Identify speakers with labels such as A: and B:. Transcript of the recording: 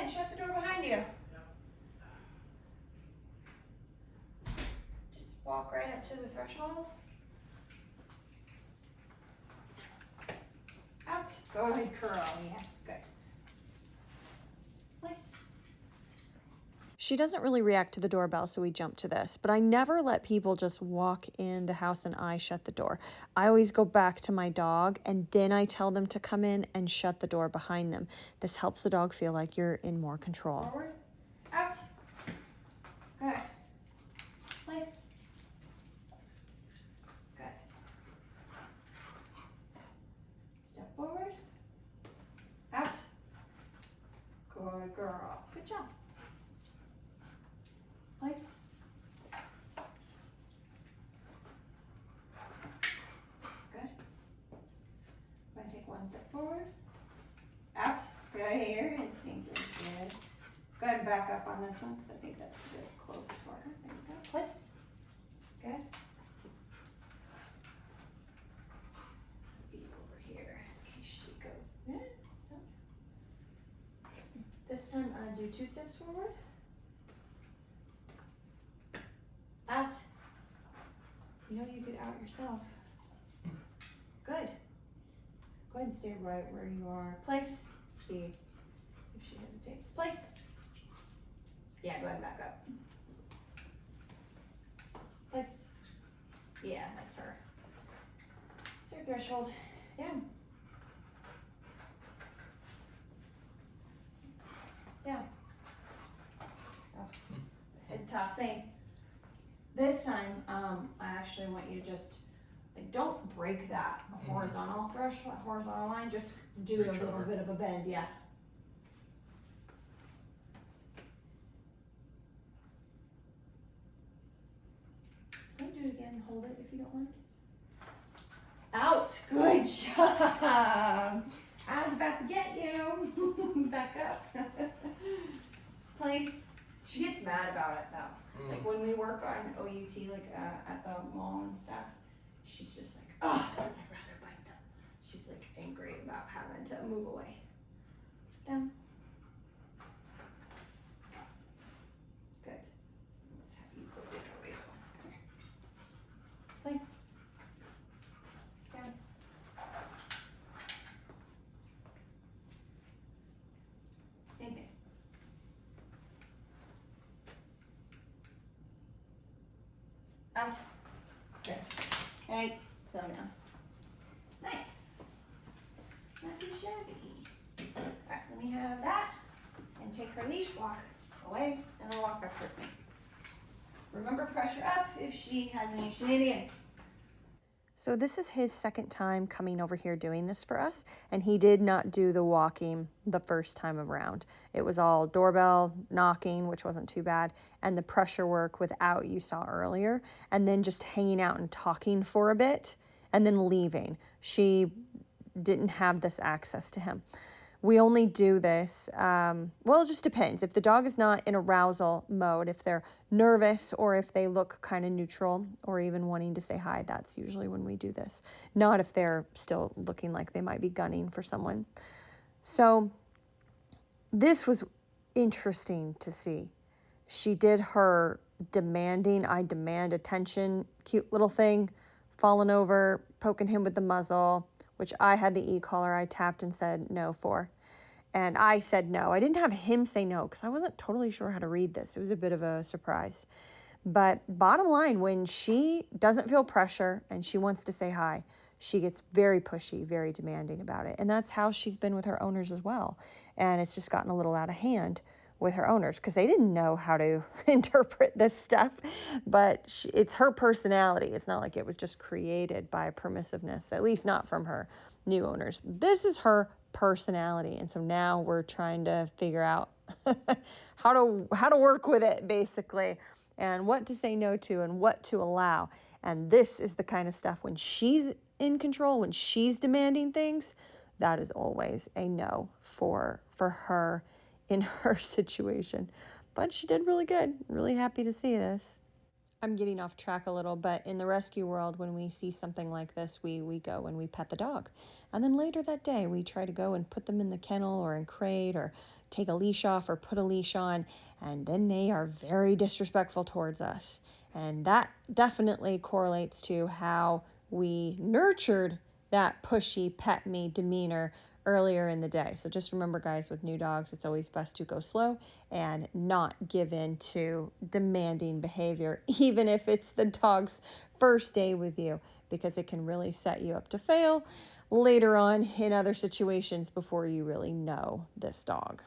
A: in. Shut the door behind you. Just walk right up to the threshold. Out. Good girl. Yeah, good. Place.
B: She doesn't really react to the doorbell, so we jump to this. But I never let people just walk in the house and I shut the door. I always go back to my dog and then I tell them to come in and shut the door behind them. This helps the dog feel like you're in more control.
A: Forward. Out. Good. Place. Good. Step forward. Out. Good girl. Good job. Place. Good. I'm going to take one step forward. Out. Good. Your instinct is good. Go ahead and back up on this one because I think that's a bit close for her. There you go. Place. Good. Be over here in case she goes next. This time, do 2 steps forward. Out. You know you get out yourself. Good. Go ahead and stay right where you are. Place. See if she hesitates. Place. Yeah, go ahead and back up. Place. Yeah, that's her. Start threshold. Down. Down. Oh, head tossing. This time, I actually want you to just, like, don't break that horizontal threshold, horizontal line. Just do a little bit of a bend, yeah. Can you do it again? Hold it if you don't mind. Out. Good job. I was about to get you. Back up. Place. She gets mad about it though. Like when we work on OUT, like at the mall and stuff, she's just like, oh, I'd rather bite them. She's like angry about having to move away. Down. Good. Let's have you go the other way though. Place. Down. Same thing. Out. Good. Okay, so now. Nice. Not too shabby. Alright, let me have that. And take her leash, walk away, and then walk back with me. Remember, pressure up if she has any shenanigans.
B: So this is his second time coming over here doing this for us, and he did not do the walking the first time around. It was all doorbell, knocking, which wasn't too bad, and the pressure work without you saw earlier, and then just hanging out and talking for a bit, and then leaving. She didn't have this access to him. We only do this, well, it just depends. If the dog is not in arousal mode, if they're nervous or if they look kind of neutral or even wanting to say hi, that's usually when we do this. Not if they're still looking like they might be gunning for someone. So this was interesting to see. She did her demanding, I demand attention, cute little thing, falling over, poking him with the muzzle, which I had the e-collar. I tapped and said no for. And I said no. I didn't have him say no because I wasn't totally sure how to read this. It was a bit of a surprise. But bottom line, when she doesn't feel pressure and she wants to say hi, she gets very pushy, very demanding about it. And that's how she's been with her owners as well. And it's just gotten a little out of hand with her owners because they didn't know how to interpret this stuff. But it's her personality. It's not like it was just created by permissiveness, at least not from her new owners. This is her personality. And so now we're trying to figure out how to work with it, basically, and what to say no to and what to allow. And this is the kind of stuff when she's in control, when she's demanding things, that is always a no for her in her situation. But she did really good. Really happy to see this. I'm getting off track a little, but in the rescue world, when we see something like this, we go and we pet the dog. And then later that day, we try to go and put them in the kennel or in crate or take a leash off or put a leash on. And then they are very disrespectful towards us. And that definitely correlates to how we nurtured that pushy, pet me demeanor earlier in the day. So just remember, guys, with new dogs, it's always best to go slow and not give in to demanding behavior, even if it's the dog's first day with you, because it can really set you up to fail later on in other situations before you really know this dog.